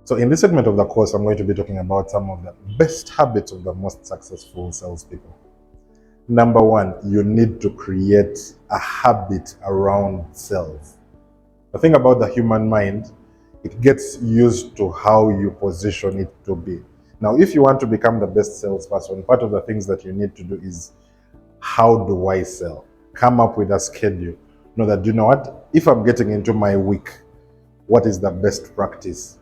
So in this segment of the course, I'm going to be talking about some of the best habits of the most successful salespeople. Number one, you need to create a habit around sales. The thing about the human mind, it gets used to how you position it to be. Now, if you want to become the best salesperson, part of the things that you need to do is, how do I sell? Come up with a schedule. Know that, you know what, if I'm getting into my week, what is the best practice?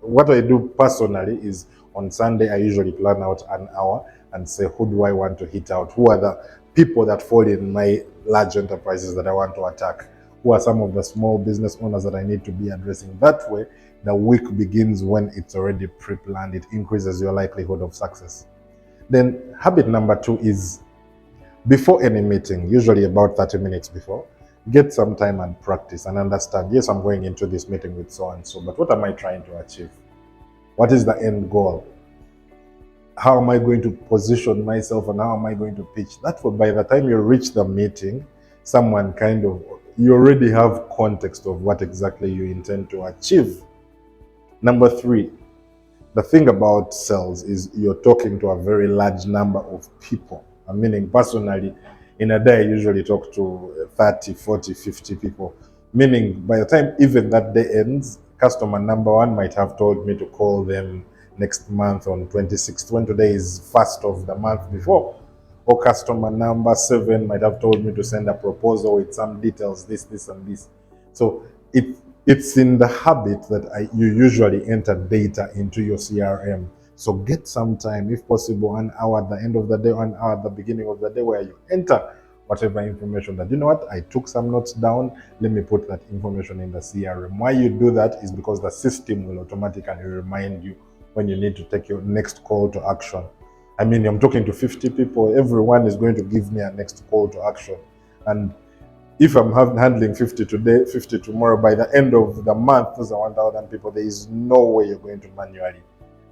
What I do personally is, on Sunday, I usually plan out an hour and say, who do I want to hit out? Who are the people that fall in my large enterprises that I want to attack? Who are some of the small business owners that I need to be addressing? That way, the week begins when it's already pre-planned. It increases your likelihood of success. Then habit number two is, before any meeting, usually about 30 minutes before, get some time and practice and understand, yes, I'm going into this meeting with so and so, but what am I trying to achieve? What is the end goal? How am I going to position myself and how am I going to pitch? That way, by the time you reach the meeting, you already have context of what exactly you intend to achieve. Number three, the thing about sales is you're talking to a very large number of people. I'm meaning, personally, in a day, I usually talk to 30, 40, 50 people. Meaning, by the time even that day ends, customer number one might have told me to call them next month on 26th, when today is 1st of the month before. Or customer number 7 might have told me to send a proposal with some details, this, and this. So it's in the habit that you usually enter data into your CRM. So get some time, if possible, an hour at the end of the day, 1 hour at the beginning of the day, where you enter whatever information that, you know what, I took some notes down, let me put that information in the CRM. Why you do that is because the system will automatically remind you when you need to take your next call to action. I mean, I'm talking to 50 people, everyone is going to give me a next call to action. And if I'm handling 50 today, 50 tomorrow, by the end of the month, those are 1,000 people. There is no way you're going to manually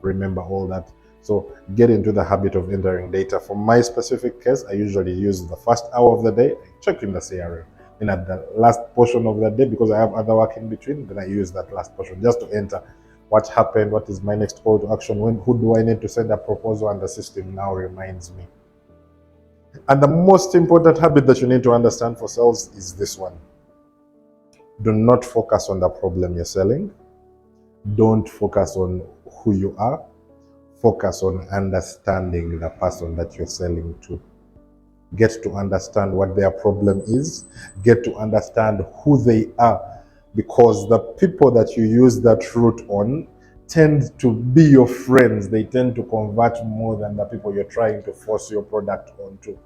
remember all that. So get into the habit of entering data. For my specific case, I usually use the first hour of the day, I check in the CRM. And at the last portion of the day, because I have other work in between, then I use that last portion just to enter what happened, what is my next call to action, who do I need to send a proposal, and the system now reminds me. And the most important habit that you need to understand for sales is this one. Do not focus on the problem you're selling. Don't focus on who you are. Focus on understanding the person that you're selling to. Get to understand what their problem is. Get to understand who they are. Because the people that you use that route on tend to be your friends. They tend to convert more than the people you're trying to force your product onto.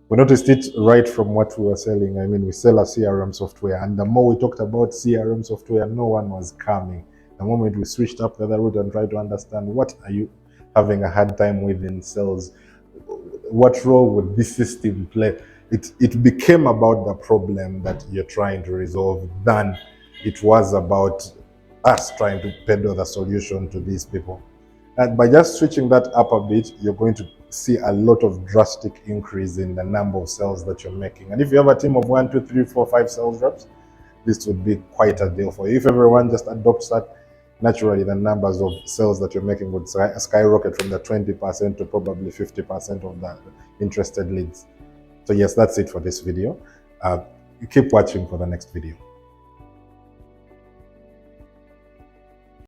We noticed it right from what we were selling. I mean, we sell a CRM software, and the more we talked about CRM software, no one was coming. The moment we switched up the other route and tried to understand, what are you having a hard time with in sales? What role would this system play? It became about the problem that you're trying to resolve than it was about us trying to peddle the solution to these people. And by just switching that up a bit, you're going to see a lot of drastic increase in the number of sales that you're making. And if you have a team of 1, 2, 3, 4, 5 sales reps, this would be quite a deal for you. If everyone just adopts that, naturally the numbers of sales that you're making would skyrocket from the 20% to probably 50% of the interested leads. So yes, that's it for this video. Keep watching for the next video.